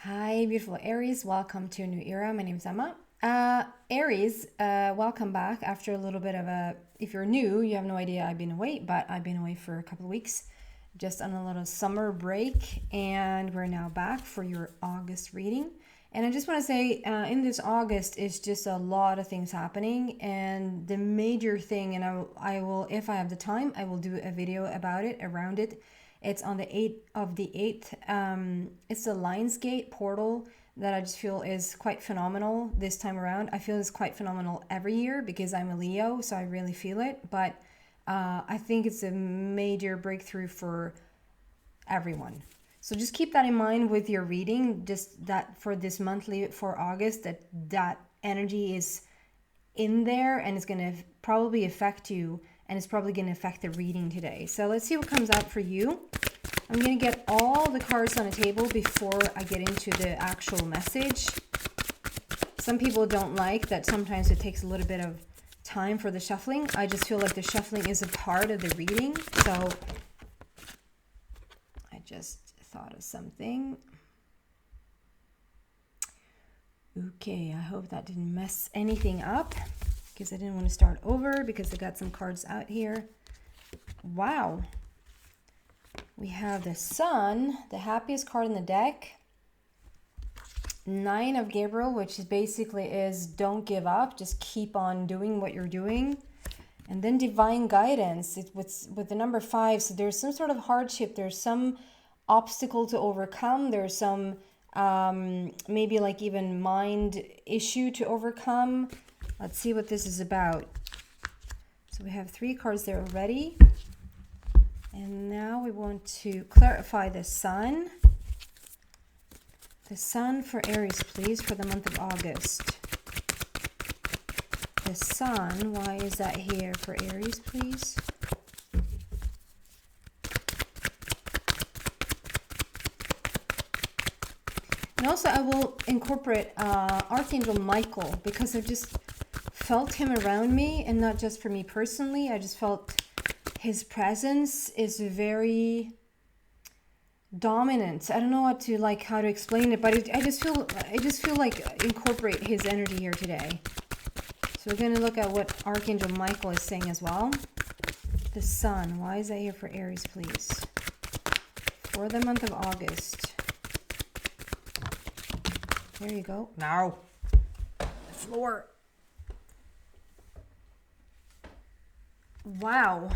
Hi, beautiful Aries. Welcome to a new era. My name's Emma. Aries, welcome back after a little bit of a, if you're new, you have no idea I've been away, but I've been away for a couple of weeks, just on a little summer break, and we're now back for your August reading. And I just want to say, in this August, is just a lot of things happening, and the major thing, and I will, if I have the time, I will do a video about it, around it. It's on the 8th of the 8th. It's the Lionsgate portal that I just feel is quite phenomenal this time around. I feel it's quite phenomenal every year because I'm a Leo, so I really feel it. But I think it's a major breakthrough for everyone. So just keep that in mind with your reading, just that for this monthly, for August, that energy is in there and it's going to probably affect you, and it's probably going to affect the reading today. So let's see what comes out for you. I'm going to get all the cards on the table before I get into the actual message. Some people don't like that sometimes it takes a little bit of time for the shuffling. I just feel like the shuffling is a part of the reading. So I just thought of something. Okay, I hope that didn't mess anything up, because I didn't want to start over because I got some cards out here. Wow. We have the Sun, the happiest card in the deck. 9 of Gabriel, which is basically is don't give up, just keep on doing what you're doing. And then divine guidance with the number 5. So there's some sort of hardship. There's some obstacle to overcome. There's some maybe like even mind issue to overcome. Let's see what this is about. So we have 3 cards there already. And now we want to clarify the Sun. The Sun for Aries, please, for the month of August. The Sun, why is that here for Aries, please? And also I will incorporate Archangel Michael, because I've just felt him around me, and not just for me personally. I just felt his presence is very dominant. I don't know how to explain it, but I just feel like incorporate his energy here today. So we're going to look at what Archangel Michael is saying as well. The Sun, why is that here for Aries, please? For the month of August. There you go. Now, the floor. Wow.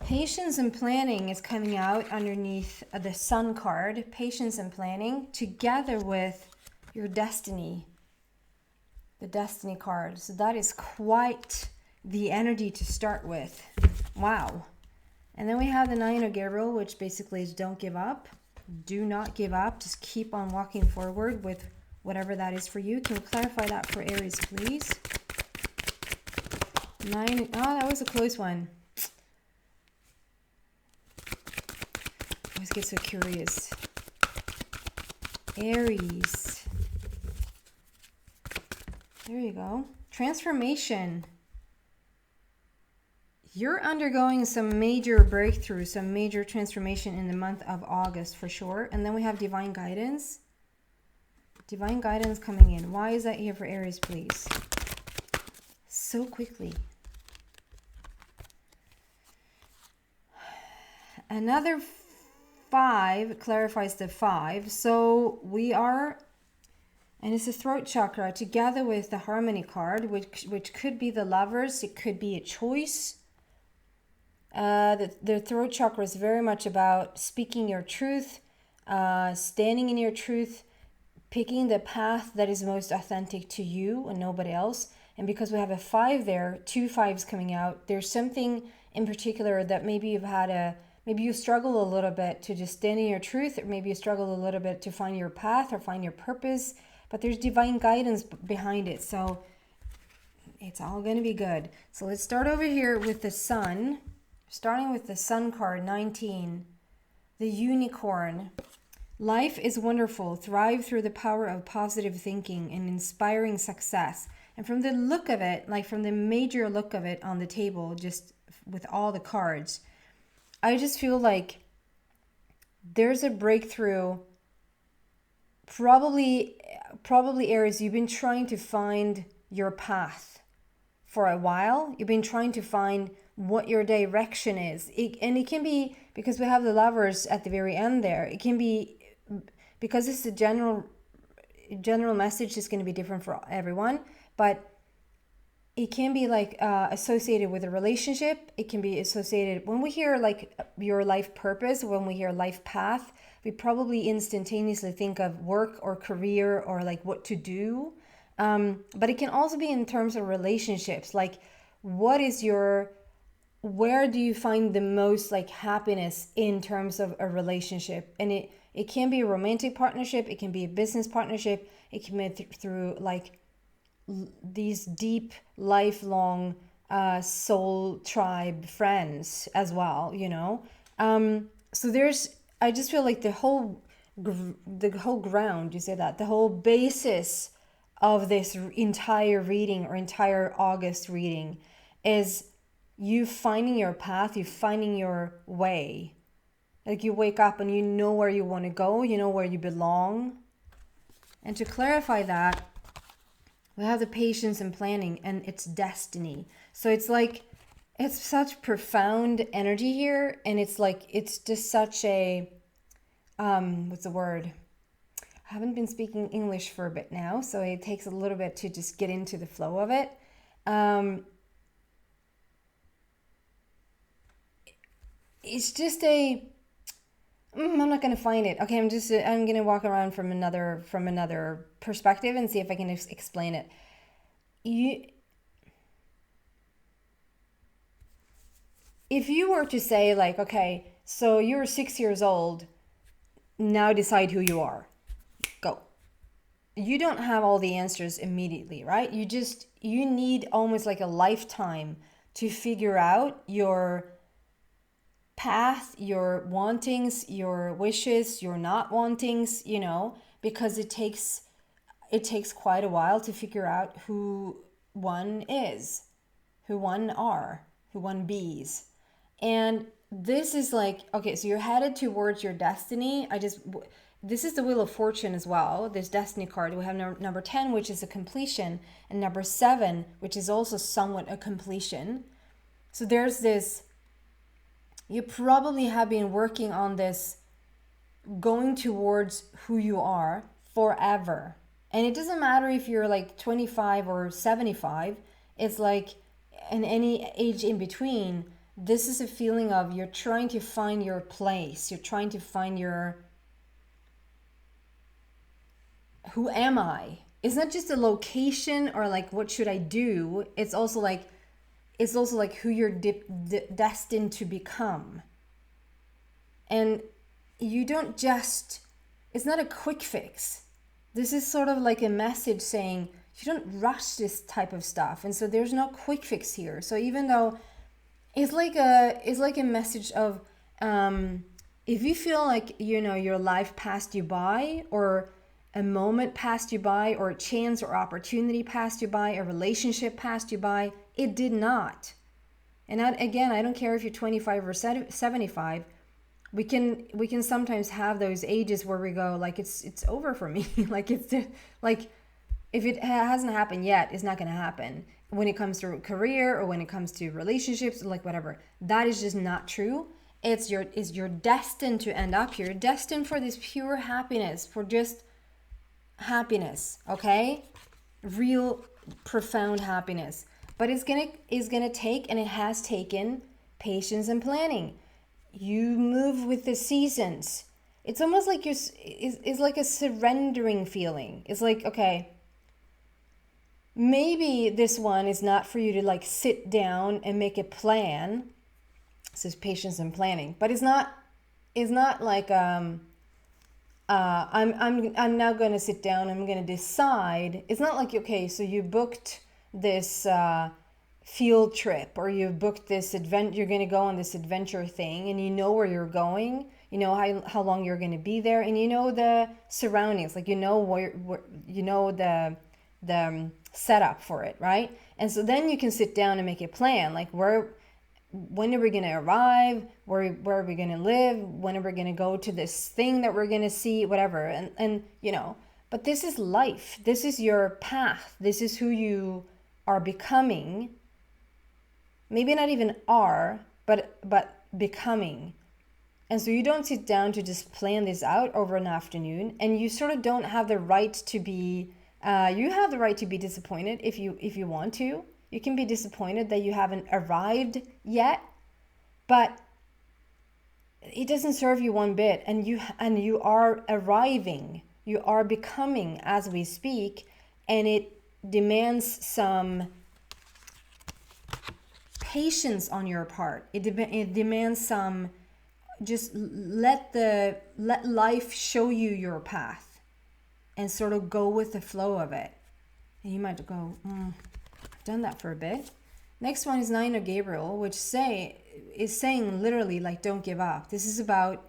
Patience and planning is coming out underneath the Sun card. Patience and planning together with your destiny. The Destiny card. So that is quite the energy to start with. Wow. And then we have the 9 of Gabriel, which basically is don't give up. Do not give up. Just keep on walking forward with whatever that is for you. Can you clarify that for Aries, please? 9. Oh, that was a close one. I always get so curious. Aries. There you go. Transformation. You're undergoing some major breakthrough, some major transformation in the month of August for sure. And then we have divine guidance. Divine guidance coming in. Why is that here for Aries, please? So quickly. Another 5 clarifies the 5. So we are, and it's the throat chakra together with the harmony card, which could be the Lovers. It could be a choice. The throat chakra is very much about speaking your truth, standing in your truth, picking the path that is most authentic to you and nobody else. And because we have a 5 there, 2 5s coming out, there's something in particular that maybe maybe you struggle a little bit to just stand in your truth, or maybe you struggle a little bit to find your path or find your purpose, but there's divine guidance behind it. So it's all going to be good. So let's start over here with the Sun, starting with the Sun card, 19, the Unicorn. Life is wonderful. Thrive through the power of positive thinking and inspiring success. And from the look of it, like from the major look of it on the table, just with all the cards, I just feel like there's a breakthrough probably Aries, you've been trying to find your path for a while. You've been trying to find what your direction is. And it can be, because we have the Lovers at the very end there, it can be, because it's a general message is going to be different for everyone, but it can be like associated with a relationship. It can be associated, when we hear like your life purpose, when we hear life path, we probably instantaneously think of work or career or like what to do. But it can also be in terms of relationships, like where do you find the most like happiness in terms of a relationship? And it can be a romantic partnership, it can be a business partnership, it can be through like these deep, lifelong soul tribe friends as well, you know. So I just feel like the whole ground, you say that, the whole basis of this entire reading or entire August reading is you finding your path, you finding your way. Like you wake up and you know where you want to go, you know where you belong. And to clarify that, we have the patience and planning, and it's destiny. So it's like, it's such profound energy here, and it's like, it's just such a, what's the word? I haven't been speaking English for a bit now, so it takes a little bit to just get into the flow of it. It's just I'm not going to find it. Okay, I'm going to walk around from another perspective and see if I can explain it. If you were to say like, okay, so you're 6 years old, now decide who you are. Go. You don't have all the answers immediately, right? You need almost like a lifetime to figure out your path, your wantings, your wishes, your not wantings, you know, because it takes quite a while to figure out who one is, who one are, who one bees. And this is like, okay, so you're headed towards your destiny. This is the Wheel of Fortune as well, this destiny card. We have number 10, which is a completion, and number 7, which is also somewhat a completion. So there's this, you probably have been working on this, going towards who you are forever. And it doesn't matter if you're like 25 or 75. It's like in any age in between, this is a feeling of you're trying to find your place. You're trying to find your, who am I? It's not just a location or like what should I do. It's also like who you're destined to become. And you don't just, it's not a quick fix. This is sort of like a message saying you don't rush this type of stuff. And so there's no quick fix here. So even though it's like a message of, if you feel like, you know, your life passed you by, or a moment passed you by, or a chance or opportunity passed you by, a relationship passed you by, it did not. And again, I don't care if you're 25 or 75. We can sometimes have those ages where we go like it's over for me. Like it's like, if it hasn't happened yet, it's not going to happen. When it comes to career or when it comes to relationships, like whatever, that is just not true. You're destined to end up here. You're destined for this pure happiness, for just happiness, okay? Real profound happiness. But it's gonna take, and it has taken, patience and planning. You move with the seasons. It's almost like it's like a surrendering feeling. It's like, okay, maybe this one is not for you to like sit down and make a plan. This is patience and planning, but it's not like I'm now going to sit down, I'm going to decide. It's not like, okay, so you booked this field trip, or you've booked this event, you're going to go on this adventure thing, and you know where you're going, you know how long you're going to be there, and you know the surroundings, like you know where you know the setup for it, right? And so then you can sit down and make a plan, like where when are we going to arrive? Where are we going to live? When are we going to go to this thing that we're going to see? Whatever. And but this is life. This is your path. This is who you are becoming. Maybe not even are, but becoming. And so you don't sit down to just plan this out over an afternoon, and you sort of don't have the right to be, you have the right to be disappointed if you want to. You can be disappointed that you haven't arrived yet, but it doesn't serve you one bit, and you are arriving. You are becoming as we speak, and it demands some patience on your part. It demands some, just let life show you your path and sort of go with the flow of it. And you might go, I've done that for a bit. Next one is Nine of Gabriel, which is saying literally, like, don't give up. This is about,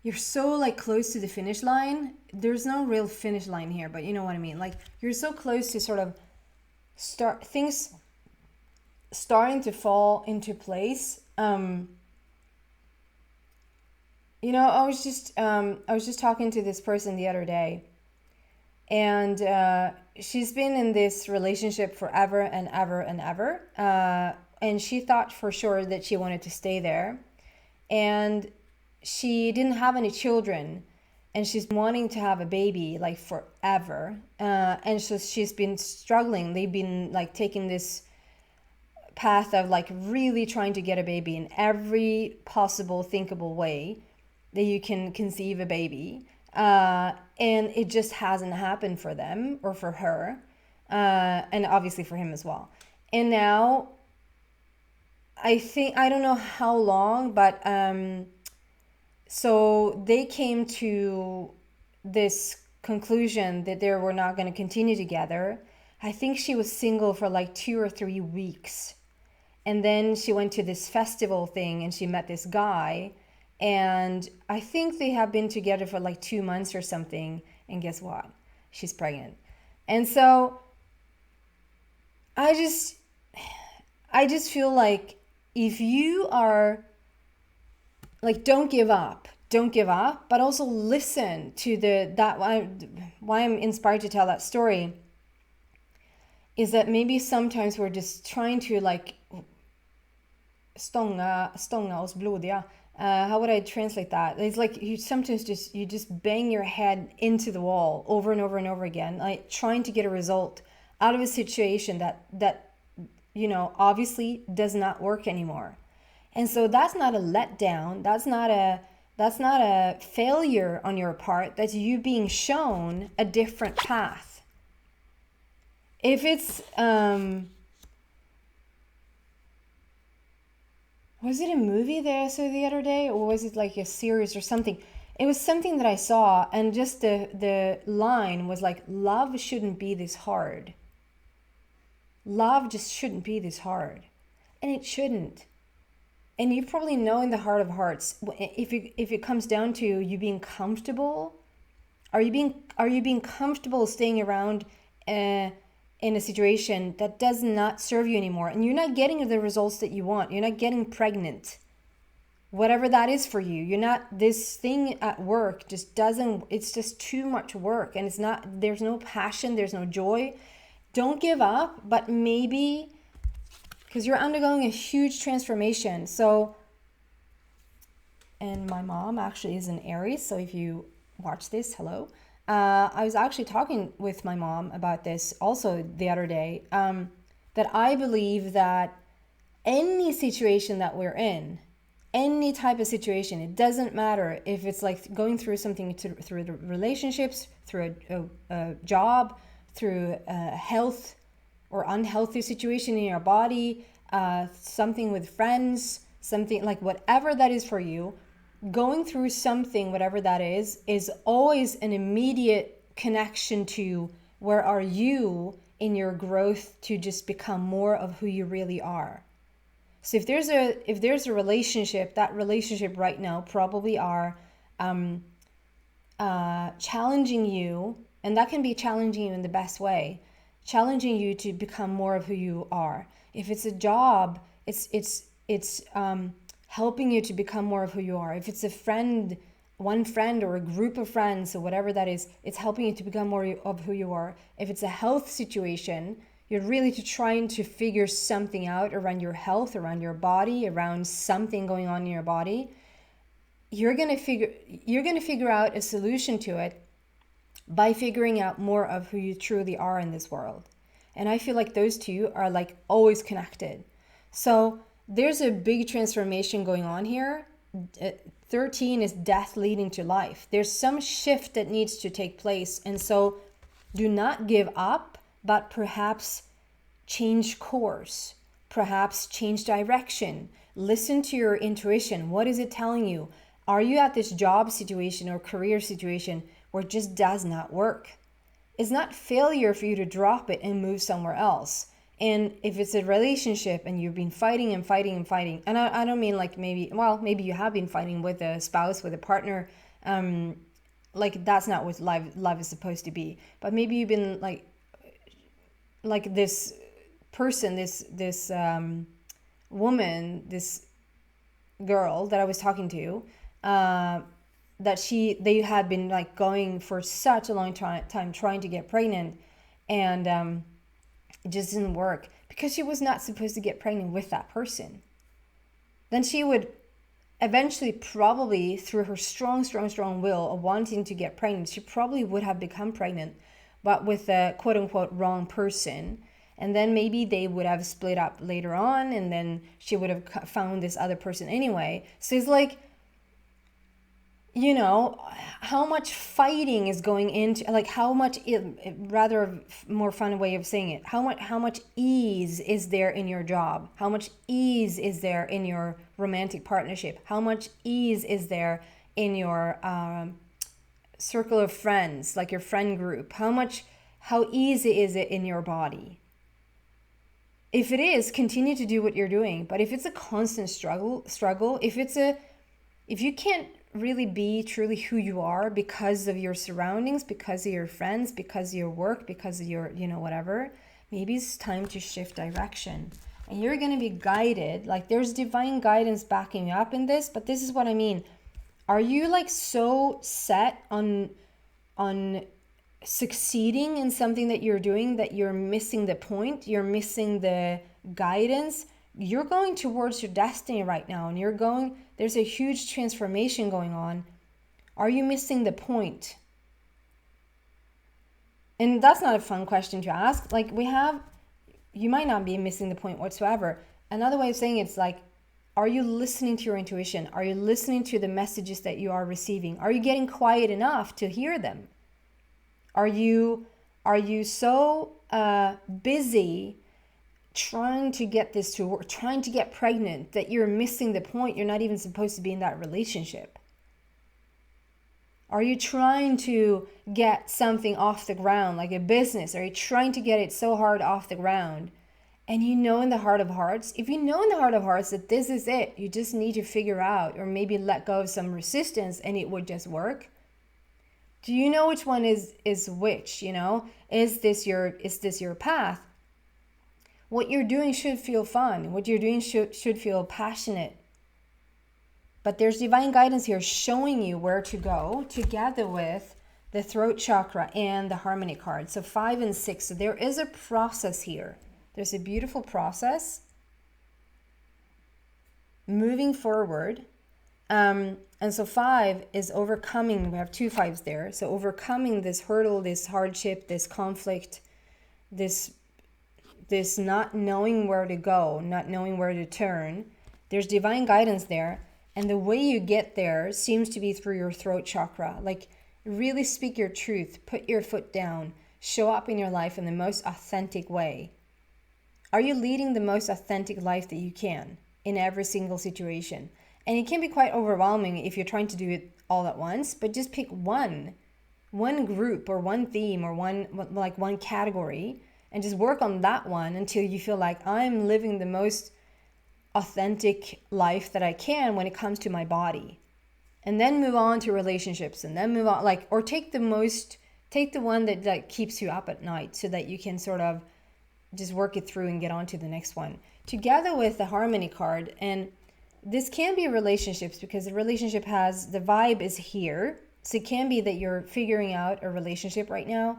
you're so like close to the finish line. There's no real finish line here, but you know what I mean. Like, you're so close to sort of things starting to fall into place. I was just talking to this person the other day, and she's been in this relationship forever and ever and ever, and she thought for sure that she wanted to stay there, and she didn't have any children, and she's wanting to have a baby like forever, and so she's been struggling. They've been like taking this path of like really trying to get a baby in every possible thinkable way that you can conceive a baby, and it just hasn't happened for them or for her, and obviously for him as well. And now I don't know how long, but so they came to this conclusion that they were not going to continue together. I think she was single for like 2 or 3 weeks, and then she went to this festival thing and she met this guy, and I think they have been together for like 2 months or something, and guess what? She's pregnant. And so I just feel like if you are like, don't give up, but also listen to why I'm inspired to tell that story is that maybe sometimes we're just trying to like stånga oss blodiga. How would I translate that? It's like you sometimes just bang your head into the wall over and over and over again, like trying to get a result out of a situation that obviously does not work anymore. And so that's not a letdown. That's not a failure on your part. That's you being shown a different path. If it's was it a movie that I saw the other day, or was it like a series or something? It was something that I saw, and just the line was like, love shouldn't be this hard. Love just shouldn't be this hard. And it shouldn't. And you probably know in the heart of hearts, if it comes down to you being comfortable, are you being comfortable staying around in a situation that does not serve you anymore, and you're not getting the results that you want? You're not getting pregnant, whatever that is for you. You're not, this thing at work just doesn't, it's just too much work, and there's no passion, there's no joy. Don't give up, but maybe, because you're undergoing a huge transformation. So, and my mom actually is an Aries, so if you watch this, hello. I was actually talking with my mom about this also the other day, that I believe that any situation that we're in, any type of situation, it doesn't matter if it's like going through something through the relationships, through a job, through a health or unhealthy situation in your body, something with friends, something like whatever that is for you, going through something, whatever that is always an immediate connection to where are you in your growth to just become more of who you really are. So if there's a relationship, that relationship right now probably are challenging you, and that can be challenging you in the best way, challenging you to become more of who you are. If it's a job, it's it's helping you to become more of who you are. If it's a friend, one friend or a group of friends or whatever that is, it's helping you to become more of who you are. If it's a health situation, you're really trying to figure something out around your health, around your body, around something going on in your body. You're gonna figure out a solution to it by figuring out more of who you truly are in this world. And I feel like those two are like always connected. So there's a big transformation going on here. 13 is death leading to life. There's some shift that needs to take place. And so do not give up, but perhaps change course, perhaps change direction. Listen to your intuition. What is it telling you? Are you at this job situation or career situation where it just does not work? It's not failure for you to drop it and move somewhere else. And if it's a relationship and you've been fighting and fighting and fighting, and I don't mean like maybe you have been fighting with a spouse, with a partner, like that's not what love is supposed to be. But maybe you've been like this person, this woman, this girl that I was talking to, that they had been like going for such a long time trying to get pregnant, and it just didn't work because she was not supposed to get pregnant with that person. Then she would eventually, probably through her strong will of wanting to get pregnant, she probably would have become pregnant, but with a quote unquote wrong person. And then maybe they would have split up later on, and then she would have found this other person anyway. So it's like, you know, how much fighting is going into, like how much, rather more fun way of saying it, how much ease is there in your job? How much ease is there in your romantic partnership? How much ease is there in your circle of friends, like your friend group? How easy is it in your body? If it is, continue to do what you're doing. But if it's a constant struggle, if you can't really be truly who you are because of your surroundings, because of your friends, because of your work, because of your, whatever, maybe it's time to shift direction. And you're going to be guided. Like there's divine guidance backing you up in this, but this is what I mean. Are you like so set on succeeding in something that you're doing that you're missing the point, you're missing the guidance? You're going towards your destiny right now, and there's a huge transformation going on. Are you missing the point? And that's not a fun question to ask. Like you might not be missing the point whatsoever. Another way of saying it's like, are you listening to your intuition? Are you listening to the messages that you are receiving? Are you getting quiet enough to hear them? Are you so busy trying to get this to work, trying to get pregnant, that you're missing the point? You're not even supposed to be in that relationship. Are you trying to get something off the ground, like a business? Are you trying to get it so hard off the ground? And you know in the heart of hearts, if you know in the heart of hearts that this is it, you just need to figure out, or maybe let go of some resistance and it would just work. Do you know which one is which? Is this your path? What you're doing should feel fun. What you're doing should feel passionate. But there's divine guidance here showing you where to go together with the throat chakra and the harmony card. So 5 and 6. So there is a process here. There's a beautiful process moving forward. And so 5 is overcoming. We have 2 5s there. So overcoming this hurdle, this hardship, this conflict, this not knowing where to go, not knowing where to turn. There's divine guidance there. And the way you get there seems to be through your throat chakra. Like really speak your truth, put your foot down, show up in your life in the most authentic way. Are you leading the most authentic life that you can in every single situation? And it can be quite overwhelming if you're trying to do it all at once, but just pick one group or one theme or one category, and just work on that one until you feel like I'm living the most authentic life that I can when it comes to my body. And then move on to relationships, and then move on, or take the one that keeps you up at night so that you can sort of just work it through and get on to the next one. together with the Harmony card. And this can be relationships, because the relationship has, the vibe is here. So it can be that you're figuring out a relationship right now,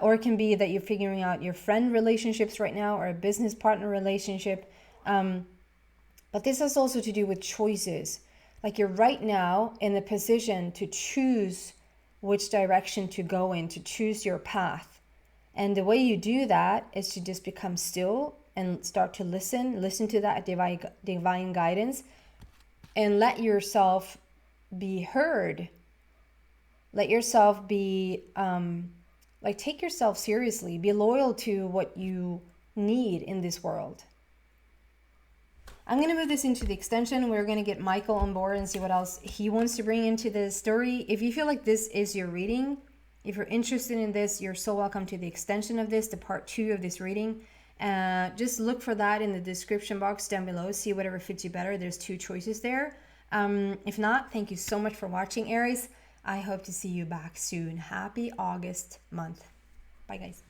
or it can be that you're figuring out your friend relationships right now, or a business partner relationship. But this has also to do with choices. Like you're right now in the position to choose which direction to go in, to choose your path. And the way you do that is to just become still and start to listen to that divine guidance, and let yourself be heard. Let yourself be, take yourself seriously. Be loyal to what you need in this world. I'm going to move this into the extension. We're going to get Michael on board and see what else he wants to bring into the story. If you feel like this is your reading, if you're interested in this, you're so welcome to the extension of this, the part 2 of this reading. Just look for that in the description box down below. See whatever fits you better. There's 2 choices there. If not, thank you so much for watching, Aries. I hope to see you back soon. Happy August month. Bye, guys.